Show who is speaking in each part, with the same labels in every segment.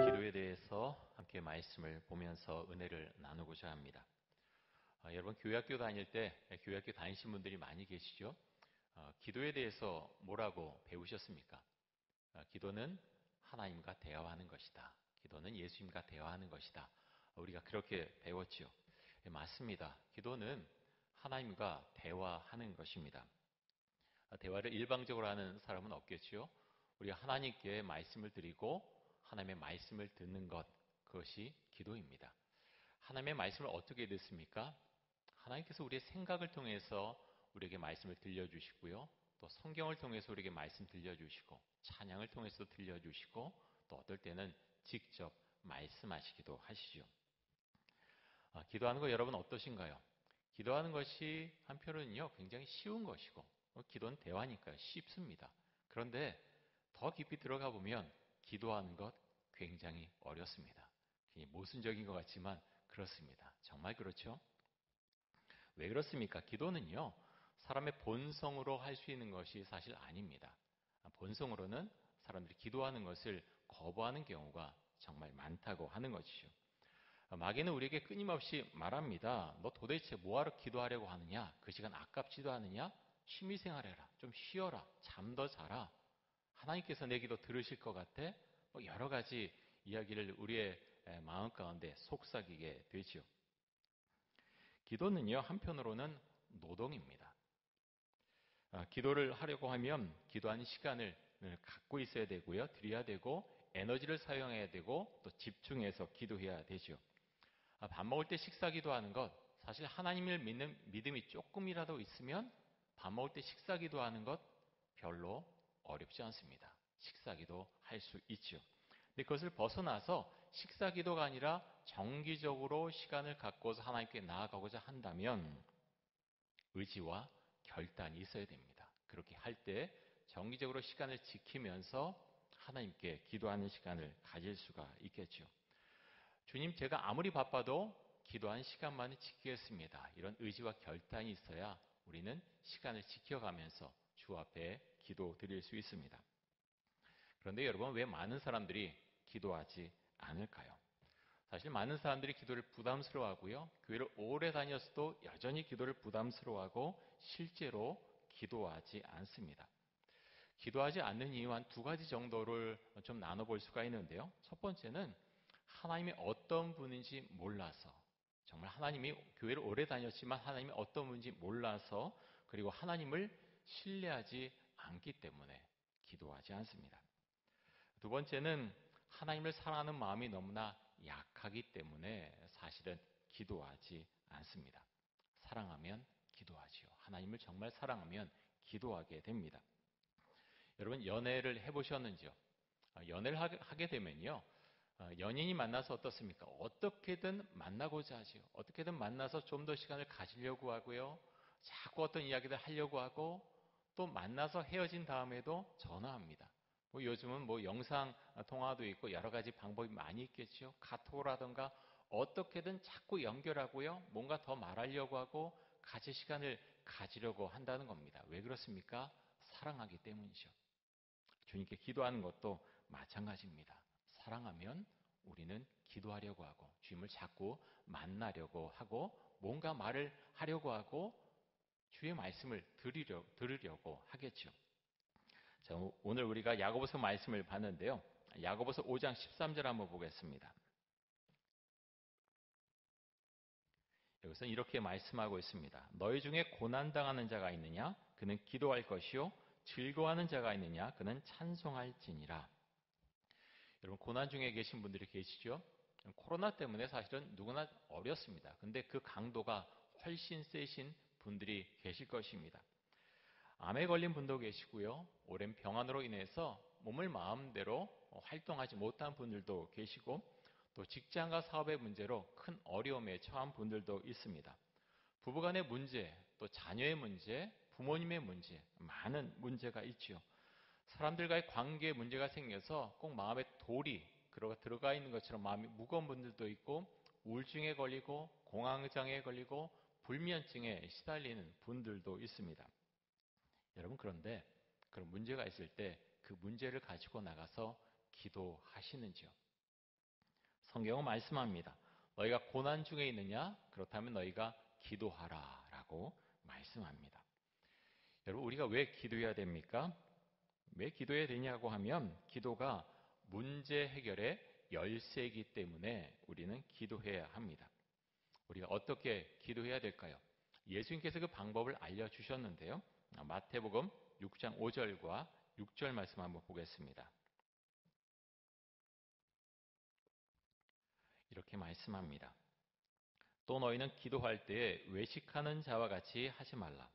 Speaker 1: 기도에 대해서 함께 말씀을 보면서 은혜를 나누고자 합니다. 여러분 교회 학교 다닐 때 교회 학교 다니신 분들이 많이 계시죠? 기도에 대해서 뭐라고 배우셨습니까? 기도는 하나님과 대화하는 것이다. 기도는 예수님과 대화하는 것이다. 우리가 그렇게 배웠지요. 맞습니다. 기도는 하나님과 대화하는 것입니다. 대화를 일방적으로 하는 사람은 없겠지요. 우리가 하나님께 말씀을 드리고 하나님의 말씀을 듣는 것, 그것이 기도입니다. 하나님의 말씀을 어떻게 듣습니까? 하나님께서 우리의 생각을 통해서 우리에게 말씀을 들려주시고요. 또 성경을 통해서 우리에게 말씀 들려주시고 찬양을 통해서 들려주시고 또 어떨 때는 직접 말씀하시기도 하시죠. 기도하는 거 여러분 어떠신가요? 기도하는 것이 한편으로는요 굉장히 쉬운 것이고 기도는 대화니까요 쉽습니다. 그런데 더 깊이 들어가 보면 기도하는 것 굉장히 어렵습니다. 모순적인 것 같지만 그렇습니다. 정말 그렇죠? 왜 그렇습니까? 기도는요 사람의 본성으로 할 수 있는 것이 사실 아닙니다. 본성으로는 사람들이 기도하는 것을 거부하는 경우가 정말 많다고 하는 것이죠. 마귀는 우리에게 끊임없이 말합니다. 너 도대체 뭐하러 기도하려고 하느냐? 그 시간 아깝지도 않으냐? 취미생활해라. 좀 쉬어라. 잠 더 자라. 하나님께서 내 기도 들으실 것 같아? 여러 가지 이야기를 우리의 마음 가운데 속삭이게 되죠. 기도는요 한편으로는 노동입니다. 기도를 하려고 하면 기도하는 시간을 갖고 있어야 되고요. 드려야 되고 에너지를 사용해야 되고 또 집중해서 기도해야 되죠. 밥 먹을 때 식사 기도하는 것, 사실 하나님을 믿는 믿음이 조금이라도 있으면 밥 먹을 때 식사 기도하는 것 별로 어렵지 않습니다. 식사 기도 할 수 있죠. 근데 그것을 벗어나서 식사 기도가 아니라 정기적으로 시간을 갖고서 하나님께 나아가고자 한다면 의지와 결단이 있어야 됩니다. 그렇게 할 때 정기적으로 시간을 지키면서 하나님께 기도하는 시간을 가질 수가 있겠죠. 주님, 제가 아무리 바빠도 기도한 시간만은 지키겠습니다. 이런 의지와 결단이 있어야 우리는 시간을 지켜가면서 주 앞에 기도 드릴 수 있습니다. 그런데 여러분, 왜 많은 사람들이 기도하지 않을까요? 사실 많은 사람들이 기도를 부담스러워하고요. 교회를 오래 다녔어도 여전히 기도를 부담스러워하고 실제로 기도하지 않습니다. 기도하지 않는 이유 한 두 가지 정도를 좀 나눠볼 수가 있는데요. 첫 번째는 하나님이 어떤 분인지 몰라서, 정말 하나님이 교회를 오래 다녔지만 하나님이 어떤 분인지 몰라서, 그리고 하나님을 신뢰하지 않기 때문에 기도하지 않습니다. 두 번째는 하나님을 사랑하는 마음이 너무나 약하기 때문에 사실은 기도하지 않습니다. 사랑하면 기도하지요. 하나님을 정말 사랑하면 기도하게 됩니다. 여러분 연애를 해보셨는지요? 연애를 하게 되면요. 연인이 만나서 어떻습니까? 어떻게든 만나고자 하지요. 어떻게든 만나서 좀 더 시간을 가지려고 하고요. 자꾸 어떤 이야기를 하려고 하고 또 만나서 헤어진 다음에도 전화합니다. 요즘은 영상 통화도 있고 여러 가지 방법이 많이 있겠죠. 카톡이라든가 어떻게든 자꾸 연결하고요. 뭔가 더 말하려고 하고 같이 시간을 가지려고 한다는 겁니다. 왜 그렇습니까? 사랑하기 때문이죠. 주님께 기도하는 것도 마찬가지입니다. 사랑하면 우리는 기도하려고 하고 주님을 자꾸 만나려고 하고 뭔가 말을 하려고 하고 주의 말씀을 들으려고 하겠죠. 자, 오늘 우리가 야고보서 말씀을 봤는데요. 야고보서 5장 13절 한번 보겠습니다. 여기서 이렇게 말씀하고 있습니다. 너희 중에 고난당하는 자가 있느냐? 그는 기도할 것이요. 즐거워하는 자가 있느냐? 그는 찬송할지니라. 여러분 고난 중에 계신 분들이 계시죠? 코로나 때문에 사실은 누구나 어렵습니다. 근데 그 강도가 훨씬 세신 분들이 계실 것입니다. 암에 걸린 분도 계시고요. 오랜 병환으로 인해서 몸을 마음대로 활동하지 못한 분들도 계시고 또 직장과 사업의 문제로 큰 어려움에 처한 분들도 있습니다. 부부간의 문제, 또 자녀의 문제, 부모님의 문제, 많은 문제가 있죠. 사람들과의 관계에 문제가 생겨서 꼭 마음에 돌이 들어가 있는 것처럼 마음이 무거운 분들도 있고 우울증에 걸리고 공황장애에 걸리고 불면증에 시달리는 분들도 있습니다. 여러분 그런데 그런 문제가 있을 때 그 문제를 가지고 나가서 기도하시는지요? 성경은 말씀합니다. 너희가 고난 중에 있느냐? 그렇다면 너희가 기도하라 라고 말씀합니다. 여러분, 우리가 왜 기도해야 됩니까? 왜 기도해야 되냐고 하면 기도가 문제 해결의 열쇠이기 때문에 우리는 기도해야 합니다. 우리가 어떻게 기도해야 될까요? 예수님께서 그 방법을 알려주셨는데요. 마태복음 6장 5절과 6절 말씀 한번 보겠습니다. 이렇게 말씀합니다. 또 너희는 기도할 때에 외식하는 자와 같이 하지 말라.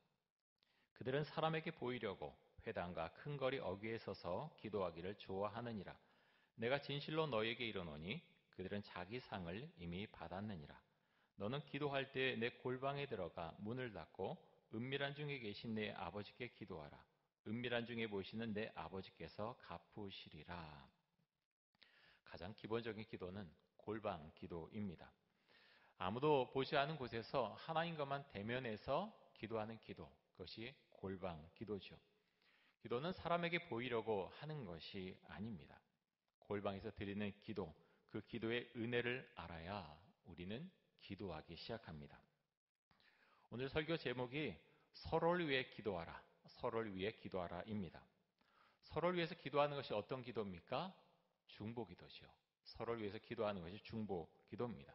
Speaker 1: 그들은 사람에게 보이려고 회당과 큰 거리 어귀에 서서 기도하기를 좋아하느니라. 내가 진실로 너희에게 이르노니 그들은 자기 상을 이미 받았느니라. 너는 기도할 때 내 골방에 들어가 문을 닫고 은밀한 중에 계신 내 아버지께 기도하라. 은밀한 중에 보시는 내 아버지께서 갚으시리라. 가장 기본적인 기도는 골방 기도입니다. 아무도 보지 않은 곳에서 하나님과만 대면해서 기도하는 기도, 그것이 골방 기도죠. 기도는 사람에게 보이려고 하는 것이 아닙니다. 골방에서 드리는 기도, 그 기도의 은혜를 알아야 우리는 기도하기 시작합니다. 오늘 설교 제목이 서로를 위해 기도하라, 서로를 위해 기도하라입니다. 서로를 위해서 기도하는 것이 어떤 기도입니까? 중보 기도죠. 서로를 위해서 기도하는 것이 중보 기도입니다.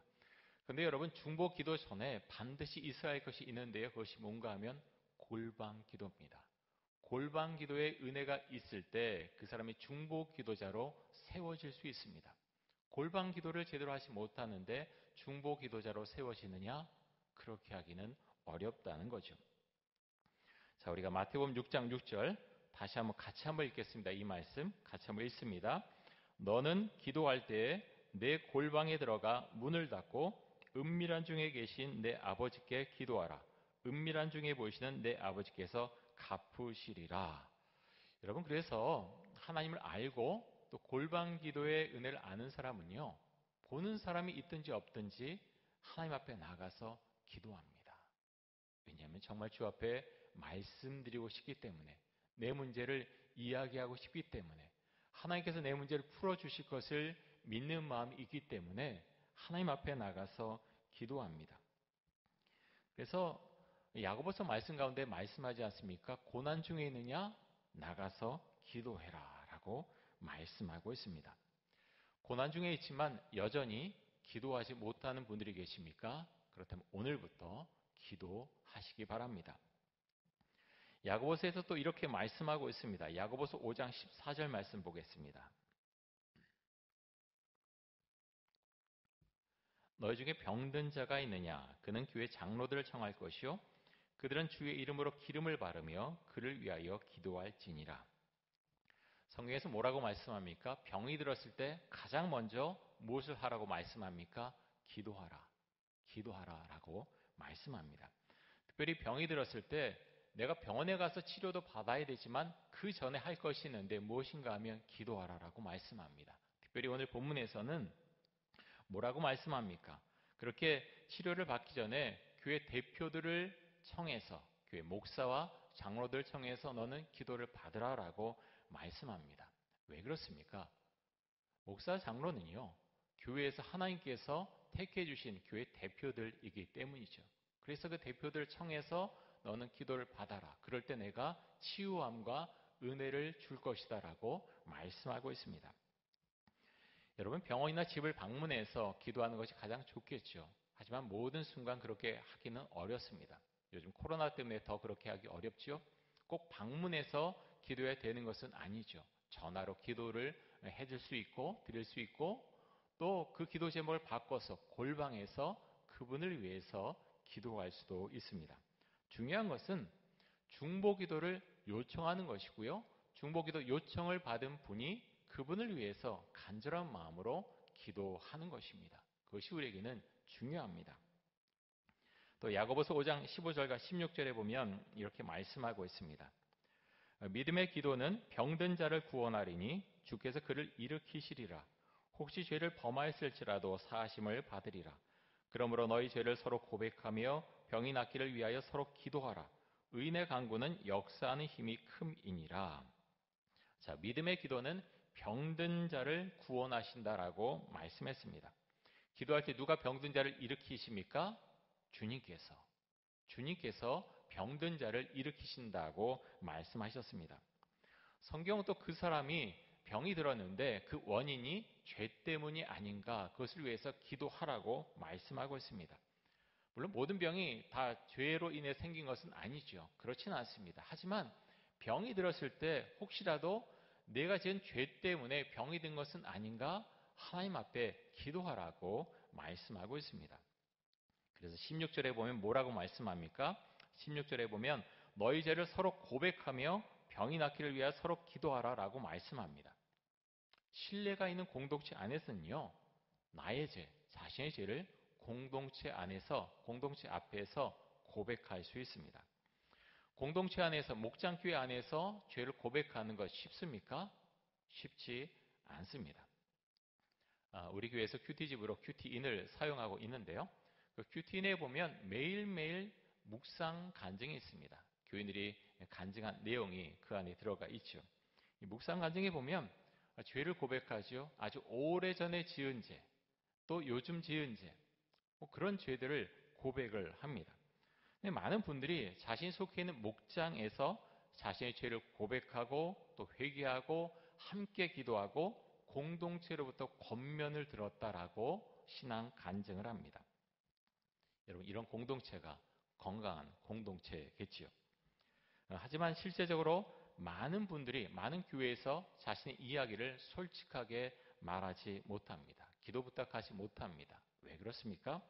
Speaker 1: 그런데 여러분, 중보 기도 전에 반드시 있어야 할 것이 있는데요. 그것이 뭔가 하면 골방 기도입니다. 골방 기도의 은혜가 있을 때 그 사람이 중보 기도자로 세워질 수 있습니다. 골방 기도를 제대로 하지 못하는데 중보 기도자로 세워지느냐? 그렇게 하기는 어렵다는 거죠. 자, 우리가 마태복음 6장 6절 다시 같이 한번 읽겠습니다. 이 말씀 같이 한번 읽습니다. 너는 기도할 때에 내 골방에 들어가 문을 닫고 은밀한 중에 계신 내 아버지께 기도하라. 은밀한 중에 보이시는 내 아버지께서 갚으시리라. 여러분, 그래서 하나님을 알고 또 골방 기도의 은혜를 아는 사람은요, 보는 사람이 있든지 없든지 하나님 앞에 나가서 기도합니다. 왜냐하면 정말 주 앞에 말씀드리고 싶기 때문에, 내 문제를 이야기하고 싶기 때문에, 하나님께서 내 문제를 풀어주실 것을 믿는 마음이 있기 때문에 하나님 앞에 나가서 기도합니다. 그래서 야고보서 말씀 가운데 말씀하지 않습니까? 고난 중에 있느냐? 나가서 기도해라 라고 말씀하고 있습니다. 고난 중에 있지만 여전히 기도하지 못하는 분들이 계십니까? 그렇다면 오늘부터 기도하시기 바랍니다. 야고보서에서 또 이렇게 말씀하고 있습니다. 야고보서 5장 14절 말씀 보겠습니다. 너희 중에 병든 자가 있느냐? 그는 교회 장로들을 청할 것이요 그들은 주의 이름으로 기름을 바르며 그를 위하여 기도할지니라. 성경에서 뭐라고 말씀합니까? 병이 들었을 때 가장 먼저 무엇을 하라고 말씀합니까? 기도하라. 기도하라라고 말씀합니다. 특별히 병이 들었을 때 내가 병원에 가서 치료도 받아야 되지만 그 전에 할 것이 있는데 무엇인가 하면 기도하라라고 말씀합니다. 특별히 오늘 본문에서는 뭐라고 말씀합니까? 그렇게 치료를 받기 전에 교회 대표들을 청해서 교회 목사와 장로들 청해서 너는 기도를 받으라라고 말씀합니다. 왜 그렇습니까? 목사 장로는요, 교회에서 하나님께서 택해 주신 교회 대표들이기 때문이죠. 그래서 그 대표들 청해서 너는 기도를 받아라. 그럴 때 내가 치유함과 은혜를 줄 것이다 라고 말씀하고 있습니다. 여러분, 병원이나 집을 방문해서 기도하는 것이 가장 좋겠죠. 하지만 모든 순간 그렇게 하기는 어렵습니다. 요즘 코로나 때문에 더 그렇게 하기 어렵죠. 꼭 방문해서 기도해야 되는 것은 아니죠. 전화로 기도를 해줄 수 있고 드릴 수 있고 또 그 기도 제목을 바꿔서 골방에서 그분을 위해서 기도할 수도 있습니다. 중요한 것은 중보 기도를 요청하는 것이고요. 중보 기도 요청을 받은 분이 그분을 위해서 간절한 마음으로 기도하는 것입니다. 그것이 우리에게는 중요합니다. 또 야고보서 5장 15절과 16절에 보면 이렇게 말씀하고 있습니다. 믿음의 기도는 병든 자를 구원하리니 주께서 그를 일으키시리라. 혹시 죄를 범하였을지라도 사하심을 받으리라. 그러므로 너희 죄를 서로 고백하며 병이 낫기를 위하여 서로 기도하라. 의인의 간구는 역사하는 힘이 큼이니라. 자, 믿음의 기도는 병든 자를 구원하신다라고 말씀했습니다. 기도할 때 누가 병든 자를 일으키십니까? 주님께서. 주님께서 병든 자를 일으키신다고 말씀하셨습니다. 성경은 또 그 사람이 병이 들었는데 그 원인이 죄 때문이 아닌가, 그것을 위해서 기도하라고 말씀하고 있습니다. 물론 모든 병이 다 죄로 인해 생긴 것은 아니죠. 그렇지는 않습니다. 하지만 병이 들었을 때 혹시라도 내가 지은 죄 때문에 병이 든 것은 아닌가, 하나님 앞에 기도하라고 말씀하고 있습니다. 그래서 16절에 보면 뭐라고 말씀합니까? 16절에 보면 너희 죄를 서로 고백하며 병이 낫기를 위하여 서로 기도하라 라고 말씀합니다. 신뢰가 있는 공동체 안에서는요, 나의 죄, 자신의 죄를 공동체 안에서, 공동체 앞에서 고백할 수 있습니다. 공동체 안에서, 목장교회 안에서 죄를 고백하는 것 쉽습니까? 쉽지 않습니다. 우리 교회에서 큐티집으로 큐티인을 사용하고 있는데요. 그 큐티인에 보면 매일매일 묵상 간증이 있습니다. 교인들이 간증한 내용이 그 안에 들어가 있죠. 이 묵상 간증에 보면 죄를 고백하죠. 아주 오래전에 지은 죄, 또 요즘 지은 죄, 그런 죄들을 고백을 합니다. 근데 많은 분들이 자신이 속해 있는 목장에서 자신의 죄를 고백하고 또 회개하고 함께 기도하고 공동체로부터 권면을 들었다라고 신앙 간증을 합니다. 여러분, 이런 공동체가 건강한 공동체겠지요. 하지만 실제적으로 많은 분들이 많은 교회에서 자신의 이야기를 솔직하게 말하지 못합니다. 기도 부탁하지 못합니다. 왜 그렇습니까?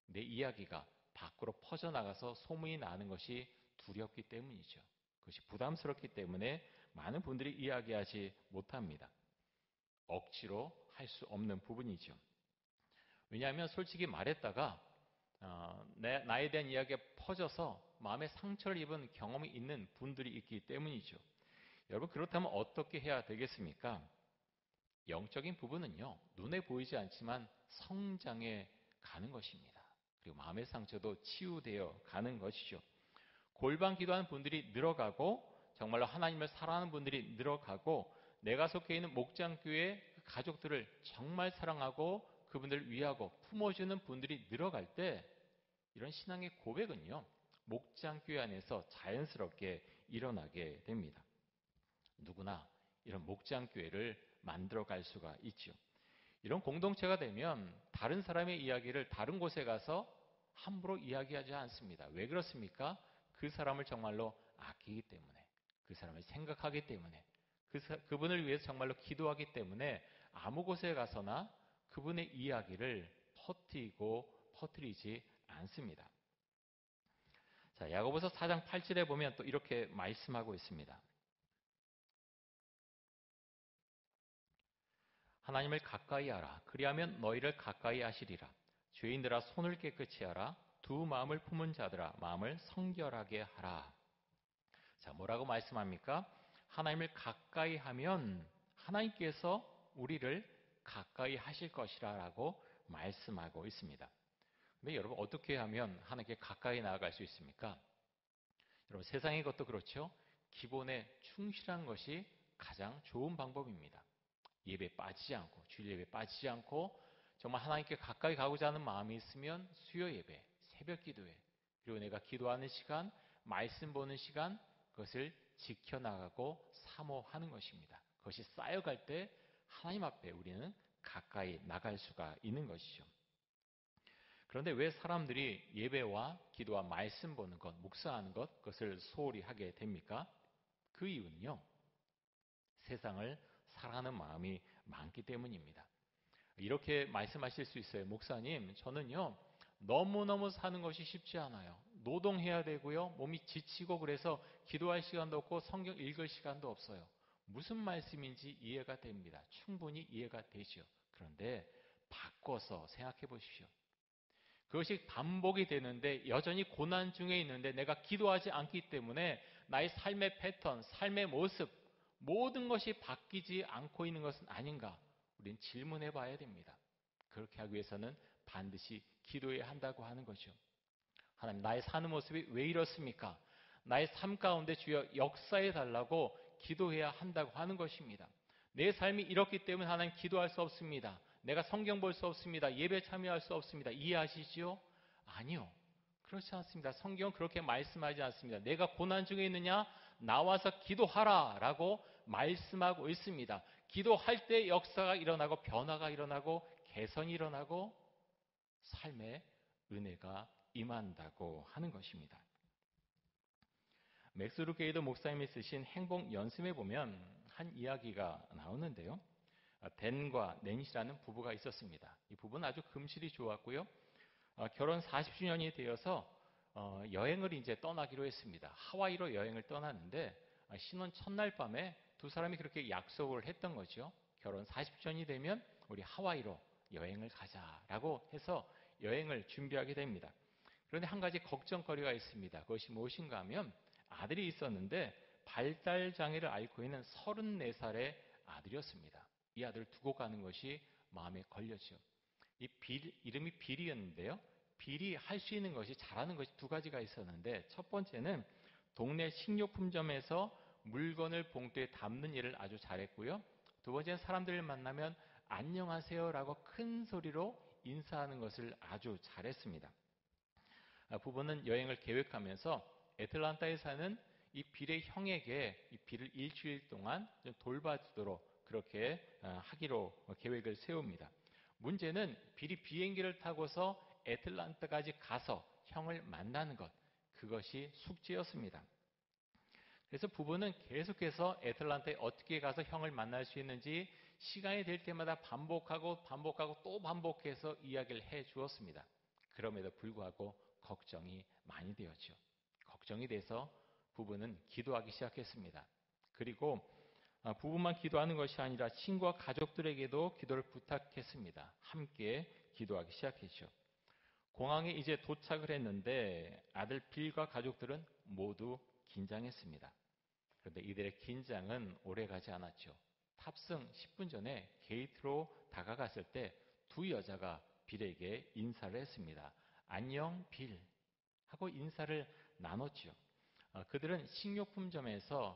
Speaker 1: 내 이야기가 밖으로 퍼져나가서 소문이 나는 것이 두렵기 때문이죠. 그것이 부담스럽기 때문에 많은 분들이 이야기하지 못합니다. 억지로 할 수 없는 부분이죠. 왜냐하면 솔직히 말했다가 나에 대한 이야기가 퍼져서 마음에 상처를 입은 경험이 있는 분들이 있기 때문이죠. 여러분, 그렇다면 어떻게 해야 되겠습니까? 영적인 부분은요, 눈에 보이지 않지만 성장해 가는 것입니다. 그리고 마음의 상처도 치유되어 가는 것이죠. 골방 기도하는 분들이 늘어가고 정말로 하나님을 사랑하는 분들이 늘어가고 내가 속해 있는 목장교회 가족들을 정말 사랑하고 그분들을 위하고 품어주는 분들이 늘어갈 때 이런 신앙의 고백은요, 목장교회 안에서 자연스럽게 일어나게 됩니다. 누구나 이런 목장교회를 만들어갈 수가 있죠. 이런 공동체가 되면 다른 사람의 이야기를 다른 곳에 가서 함부로 이야기하지 않습니다. 왜 그렇습니까? 그 사람을 정말로 아끼기 때문에, 그 사람을 생각하기 때문에, 그분을 위해서 정말로 기도하기 때문에 아무 곳에 가서나 그분의 이야기를 퍼뜨리지 않습니다. 자, 야고보서 4장 8절에 보면 또 이렇게 말씀하고 있습니다. 하나님을 가까이 하라. 그리하면 너희를 가까이 하시리라. 죄인들아 손을 깨끗이 하라. 두 마음을 품은 자들아 마음을 성결하게 하라. 자, 뭐라고 말씀합니까? 하나님을 가까이 하면 하나님께서 우리를 가까이 하실 것이라 라고 말씀하고 있습니다. 근데 여러분, 어떻게 하면 하나님께 가까이 나아갈 수 있습니까? 여러분, 세상의 것도 그렇죠. 기본에 충실한 것이 가장 좋은 방법입니다. 예배에 빠지지 않고, 주일 예배에 빠지지 않고 정말 하나님께 가까이 가고자 하는 마음이 있으면 수요 예배, 새벽 기도회, 그리고 내가 기도하는 시간, 말씀 보는 시간, 그것을 지켜나가고 사모하는 것입니다. 그것이 쌓여갈 때 하나님 앞에 우리는 가까이 나갈 수가 있는 것이죠. 그런데 왜 사람들이 예배와 기도와 말씀 보는 것, 묵상하는 것, 그것을 소홀히 하게 됩니까? 그 이유는요, 세상을 사랑하는 마음이 많기 때문입니다. 이렇게 말씀하실 수 있어요. 목사님, 저는요, 너무너무 사는 것이 쉽지 않아요. 노동해야 되고요, 몸이 지치고 그래서 기도할 시간도 없고 성경 읽을 시간도 없어요. 무슨 말씀인지 이해가 됩니다. 충분히 이해가 되죠. 그런데 바꿔서 생각해 보십시오. 그것이 반복이 되는데 여전히 고난 중에 있는데 내가 기도하지 않기 때문에 나의 삶의 패턴, 삶의 모습, 모든 것이 바뀌지 않고 있는 것은 아닌가? 우리는 질문해 봐야 됩니다. 그렇게 하기 위해서는 반드시 기도해야 한다고 하는 거죠. 하나님, 나의 사는 모습이 왜 이렇습니까? 나의 삶 가운데 주여 역사해 달라고 기도해야 한다고 하는 것입니다. 내 삶이 이렇기 때문에 하나님 기도할 수 없습니다. 내가 성경 볼 수 없습니다. 예배 참여할 수 없습니다. 이해하시지요? 아니요. 그렇지 않습니다. 성경은 그렇게 말씀하지 않습니다. 내가 고난 중에 있느냐? 나와서 기도하라 라고 말씀하고 있습니다. 기도할 때 역사가 일어나고 변화가 일어나고 개선이 일어나고 삶의 은혜가 임한다고 하는 것입니다. 맥스 루게이더 목사님이 쓰신 행복 연습에 보면 한 이야기가 나오는데요. 댄과 낸시라는 부부가 있었습니다. 이 부부는 아주 금실이 좋았고요. 결혼 40주년이 되어서 여행을 이제 떠나기로 했습니다. 하와이로 여행을 떠났는데 신혼 첫날 밤에 두 사람이 그렇게 약속을 했던 거죠. 결혼 40주년이 되면 우리 하와이로 여행을 가자라고 해서 여행을 준비하게 됩니다. 그런데 한 가지 걱정거리가 있습니다. 그것이 무엇인가 하면 아들이 있었는데 발달 장애를 앓고 있는 34살의 아들이었습니다. 이 아들을 두고 가는 것이 마음에 걸렸죠. 이름이 빌이었는데요. 빌이 할 수 있는 것이 잘하는 것이 두 가지가 있었는데 첫 번째는 동네 식료품점에서 물건을 봉투에 담는 일을 아주 잘했고요. 두 번째는 사람들을 만나면 안녕하세요라고 큰 소리로 인사하는 것을 아주 잘했습니다. 부부는 여행을 계획하면서 애틀란타에 사는 이 빌의 형에게 이 빌을 일주일 동안 돌봐주도록 그렇게 하기로 계획을 세웁니다. 문제는 빌이 비행기를 타고서 애틀란타까지 가서 형을 만나는 것, 그것이 숙제였습니다. 그래서 부부는 계속해서 애틀란타에 어떻게 가서 형을 만날 수 있는지 시간이 될 때마다 반복하고 또 반복해서 이야기를 해 주었습니다. 그럼에도 불구하고 걱정이 많이 되었죠. 걱정이 돼서 부부는 기도하기 시작했습니다. 그리고 부부만 기도하는 것이 아니라 친구와 가족들에게도 기도를 부탁했습니다. 함께 기도하기 시작했죠. 공항에 이제 도착을 했는데 아들 빌과 가족들은 모두 긴장했습니다. 그런데 이들의 긴장은 오래가지 않았죠. 탑승 10분 전에 게이트로 다가갔을 때 두 여자가 빌에게 인사를 했습니다. 안녕 빌 하고 인사를 나눴죠. 그들은 식료품점에서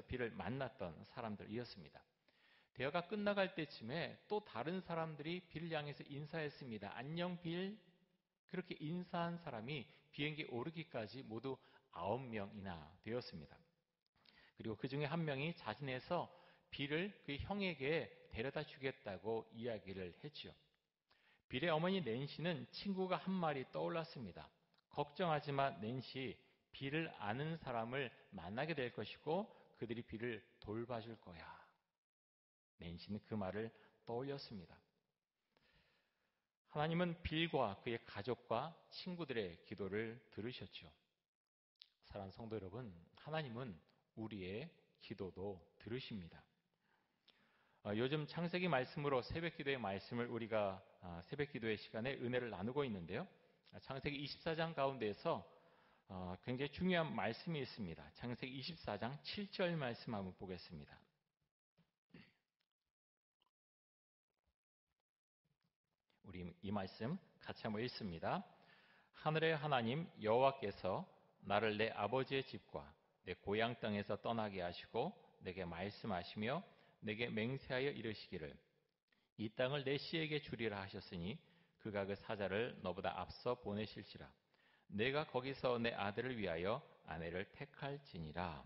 Speaker 1: 빌을 만났던 사람들이었습니다. 대화가 끝나갈 때쯤에 또 다른 사람들이 빌을 향해서 인사했습니다. 안녕 빌. 그렇게 인사한 사람이 비행기에 오르기까지 모두 9명이나 되었습니다. 그리고 그 중에 한 명이 자진해서 빌을 그 형에게 데려다 주겠다고 이야기를 했죠. 빌의 어머니 낸시는 친구가 한 말이 떠올랐습니다. 걱정하지 마 낸시, 빌을 아는 사람을 만나게 될 것이고 그들이 빌을 돌봐줄 거야. 낸시는 그 말을 떠올렸습니다. 하나님은 빌과 그의 가족과 친구들의 기도를 들으셨죠. 사랑하는 성도 여러분, 하나님은 우리의 기도도 들으십니다. 요즘 창세기 말씀으로 새벽기도의 말씀을 우리가 새벽기도의 시간에 은혜를 나누고 있는데요. 창세기 24장 가운데에서 굉장히 중요한 말씀이 있습니다. 창세기 24장 7절 말씀 한번 보겠습니다. 우리 이 말씀 같이 한번 읽습니다. 하늘의 하나님 여호와께서 나를 내 아버지의 집과 내 고향 땅에서 떠나게 하시고 내게 말씀하시며 내게 맹세하여 이르시기를 이 땅을 내 씨에게 주리라 하셨으니 그가 그 사자를 너보다 앞서 보내실지라 내가 거기서 내 아들을 위하여 아내를 택할지니라.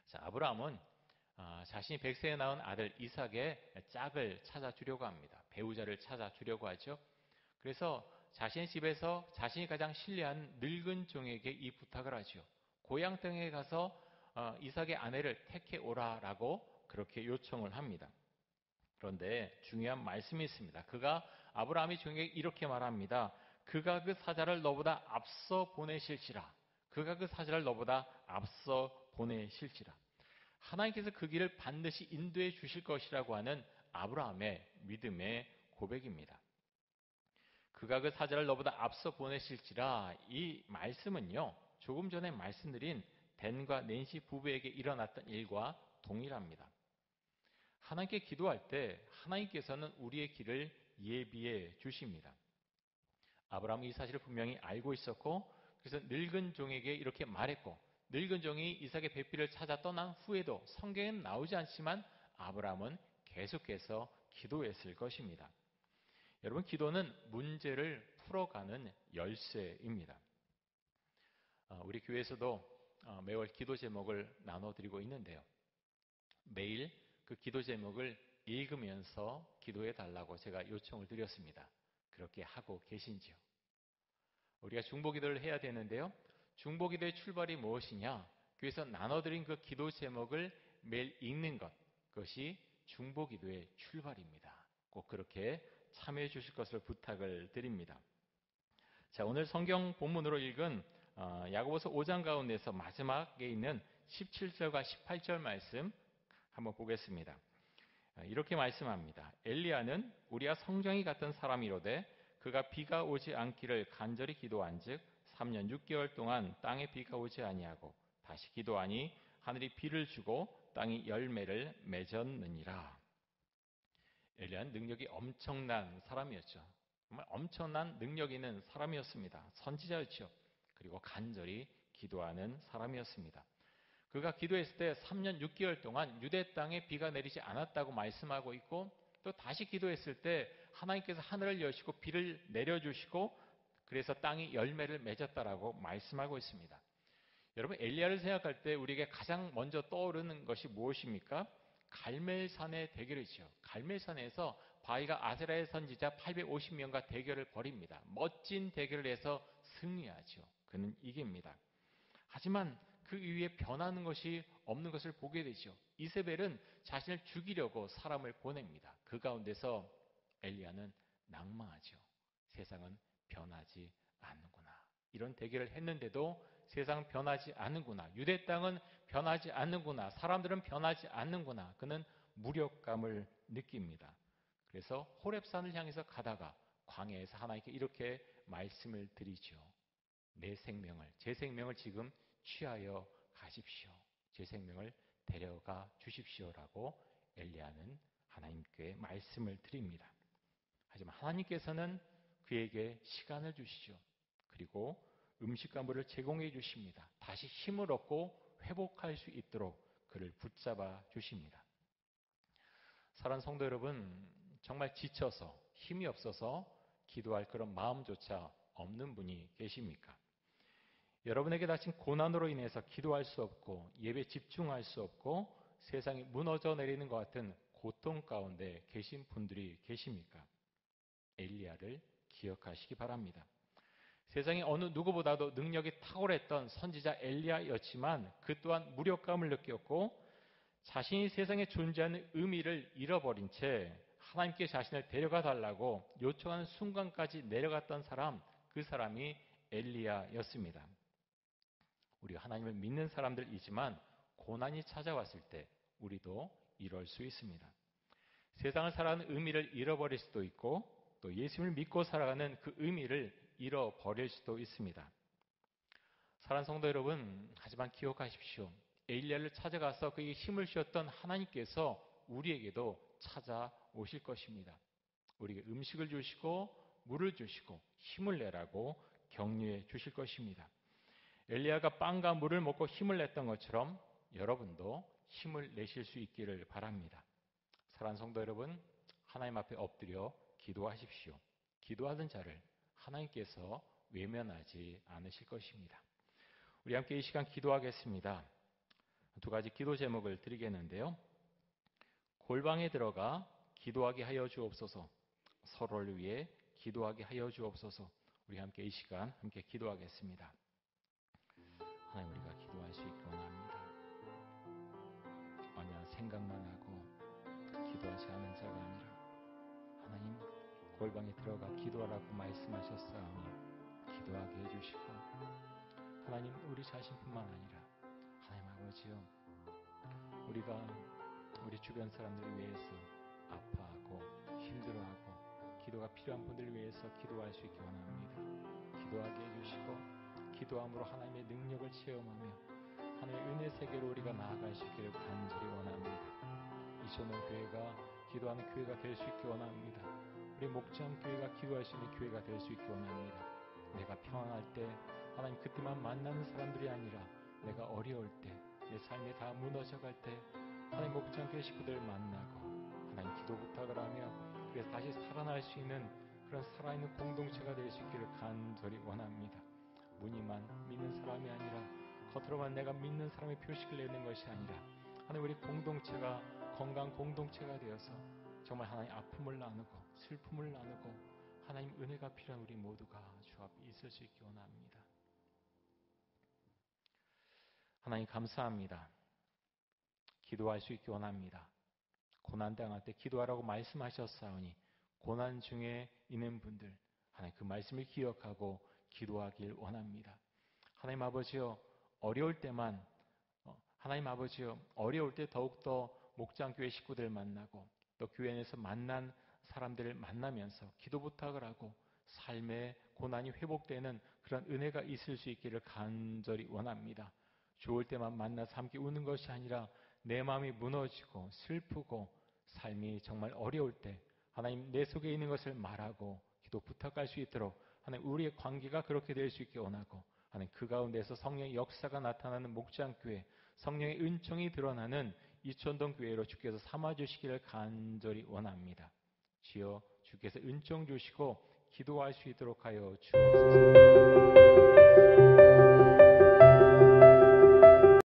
Speaker 1: 자, 아브라함은 자신이 백세에 낳은 아들 이삭의 짝을 찾아주려고 합니다. 배우자를 찾아주려고 하죠. 그래서 자신의 집에서 자신이 가장 신뢰한 늙은 종에게 이 부탁을 하죠. 고향 땅에 가서 이삭의 아내를 택해 오라라고 그렇게 요청을 합니다. 그런데 중요한 말씀이 있습니다. 그가 아브라함이 종에게 이렇게 말합니다. 그가 그 사자를 너보다 앞서 보내실지라. 그가 그 사자를 너보다 앞서 보내실지라. 하나님께서 그 길을 반드시 인도해 주실 것이라고 하는 아브라함의 믿음의 고백입니다. 그가 그 사자를 너보다 앞서 보내실지라. 이 말씀은요, 조금 전에 말씀드린 댄과 낸시 부부에게 일어났던 일과 동일합니다. 하나님께 기도할 때 하나님께서는 우리의 길을 예비해 주십니다. 아브라함은 이 사실을 분명히 알고 있었고 그래서 늙은 종에게 이렇게 말했고, 늙은 종이 이삭의 배필을 찾아 떠난 후에도 성경에는 나오지 않지만 아브라함은 계속해서 기도했을 것입니다. 여러분, 기도는 문제를 풀어가는 열쇠입니다. 우리 교회에서도 매월 기도 제목을 나눠드리고 있는데요. 매일 그 기도 제목을 읽으면서 기도해 달라고 제가 요청을 드렸습니다. 그렇게 하고 계신지요? 우리가 중보기도를 해야 되는데요. 중보기도의 출발이 무엇이냐? 교회에서 나눠드린 그 기도 제목을 매일 읽는 것, 그것이 중보기도의 출발입니다. 꼭 그렇게 참여해 주실 것을 부탁을 드립니다. 자, 오늘 성경 본문으로 읽은 야고보서 5장 가운데서 마지막에 있는 17절과 18절 말씀 한번 보겠습니다. 이렇게 말씀합니다. 엘리야는 우리와 성정이 같은 사람이로되 그가 비가 오지 않기를 간절히 기도한즉 3년 6개월 동안 땅에 비가 오지 아니하고 다시 기도하니 하늘이 비를 주고 땅이 열매를 맺었느니라. 엘리야는 능력이 엄청난 사람이었죠. 정말 엄청난 능력 있는 사람이었습니다. 선지자였죠. 그리고 간절히 기도하는 사람이었습니다. 그가 기도했을 때 3년 6개월 동안 유대 땅에 비가 내리지 않았다고 말씀하고 있고, 또 다시 기도했을 때 하나님께서 하늘을 여시고 비를 내려주시고 그래서 땅이 열매를 맺었다라고 말씀하고 있습니다. 여러분, 엘리야를 생각할 때 우리에게 가장 먼저 떠오르는 것이 무엇입니까? 갈멜산의 대결이죠. 갈멜산에서 바위가 아세라의 선지자 850명과 대결을 벌입니다. 멋진 대결을 해서 승리하죠. 그는 이깁니다. 하지만 그 이후에 변하는 것이 없는 것을 보게 되죠. 이세벨은 자신을 죽이려고 사람을 보냅니다. 그 가운데서 엘리야는 낭망하죠. 세상은 변하지 않는구나. 이런 대결을 했는데도 세상은 변하지 않는구나. 유대 땅은 변하지 않는구나. 사람들은 변하지 않는구나. 그는 무력감을 느낍니다. 그래서 호렙산을 향해서 가다가 광야에서 하나님께 이렇게 말씀을 드리죠. 제 생명을 지금 취하여 가십시오. 제 생명을 데려가 주십시오라고 엘리야는 하나님께 말씀을 드립니다. 하지만 하나님께서는 그에게 시간을 주시죠. 그리고 음식과 물을 제공해 주십니다. 다시 힘을 얻고 회복할 수 있도록 그를 붙잡아 주십니다. 사랑하는 성도 여러분, 정말 지쳐서 힘이 없어서 기도할 그런 마음조차 없는 분이 계십니까? 여러분에게 닥친 고난으로 인해서 기도할 수 없고 예배 집중할 수 없고 세상이 무너져 내리는 것 같은 고통 가운데 계신 분들이 계십니까? 엘리야를 기억하시기 바랍니다. 세상에 어느 누구보다도 능력이 탁월했던 선지자 엘리야였지만 그 또한 무력감을 느꼈고 자신이 세상에 존재하는 의미를 잃어버린 채 하나님께 자신을 데려가 달라고 요청하는 순간까지 내려갔던 사람, 그 사람이 엘리야였습니다. 우리가 하나님을 믿는 사람들이지만 고난이 찾아왔을 때 우리도 이럴 수 있습니다. 세상을 살아가는 의미를 잃어버릴 수도 있고 또 예수님을 믿고 살아가는 그 의미를 잃어버릴 수도 있습니다. 사랑하는 성도 여러분, 하지만 기억하십시오. 엘리야를 찾아가서 그에게 힘을 주셨던 하나님께서 우리에게도 찾아오실 것입니다. 우리에게 음식을 주시고 물을 주시고 힘을 내라고 격려해 주실 것입니다. 엘리야가 빵과 물을 먹고 힘을 냈던 것처럼 여러분도 힘을 내실 수 있기를 바랍니다. 사랑하는 성도 여러분, 하나님 앞에 엎드려 기도하십시오. 기도하던 자를 하나님께서 외면하지 않으실 것입니다. 우리 함께 이 시간 기도하겠습니다. 두 가지 기도 제목을 드리겠는데요. 골방에 들어가 기도하게 하여 주옵소서. 서로를 위해 기도하게 하여 주옵소서. 우리 함께 이 시간 함께 기도하겠습니다. 하나님, 우리가 기도할 수 있게 원합니다. 언약 생각만 하고 기도하지 않은 자가 아니라 하나님, 골방에 들어가 기도하라고 말씀하셨사오니 기도하게 해주시고, 하나님, 우리 자신뿐만 아니라 하나님 아버지요, 우리가 우리 주변 사람들을 위해서 아파하고 힘들어하고 기도가 필요한 분들을 위해서 기도할 수 있게 원합니다. 기도하게 해주시고 기도함으로 하나님의 능력을 체험하며 하나님의 은혜 세계로 우리가 나아갈 수 있기를 간절히 원합니다. 이소년 교회가 기도하는 교회가 될 수 있게 원합니다. 우리 목장 교회가 기도할 수 있는 교회가 될 수 있게 원합니다. 내가 평안할 때 하나님 그때만 만나는 사람들이 아니라 내가 어려울 때, 내 삶이 다 무너져갈 때 하나님 목장교회 식구들을 만나고 하나님 기도 부탁을 하며 그래서 다시 살아날 수 있는 그런 살아있는 공동체가 될 수 있기를 간절히 원합니다. 무늬만 믿는 사람이 아니라 겉으로만 내가 믿는 사람의 표식을 내는 것이 아니라 하나님 우리 공동체가 건강한 공동체가 되어서 정말 하나님 아픔을 나누고 슬픔을 나누고 하나님 은혜가 필요한 우리 모두가 주 앞에 있을 수 있기 원합니다. 하나님 감사합니다. 기도할 수 있기 원합니다. 고난당할 때 기도하라고 말씀하셨사오니 고난 중에 있는 분들 하나님 그 말씀을 기억하고 기도하길 원합니다. 하나님 아버지여 어려울 때만 하나님 아버지여 어려울 때 더욱더 목장교회 식구들 만나고 또 교회 안에서 만난 사람들을 만나면서 기도 부탁을 하고 삶의 고난이 회복되는 그런 은혜가 있을 수 있기를 간절히 원합니다. 좋을 때만 만나서 함께 우는 것이 아니라 내 마음이 무너지고 슬프고 삶이 정말 어려울 때 하나님 내 속에 있는 것을 말하고 기도 부탁할 수 있도록 하나님 우리의 관계가 그렇게 될 수 있게 원하고 하나님 그 가운데서 성령의 역사가 나타나는 목장교회 성령의 은총이 드러나는 이천동 교회로 주께서 삼아주시기를 간절히 원합니다. 주여 주께서 은총 주시고 기도할 수 있도록 하여 주옵소서.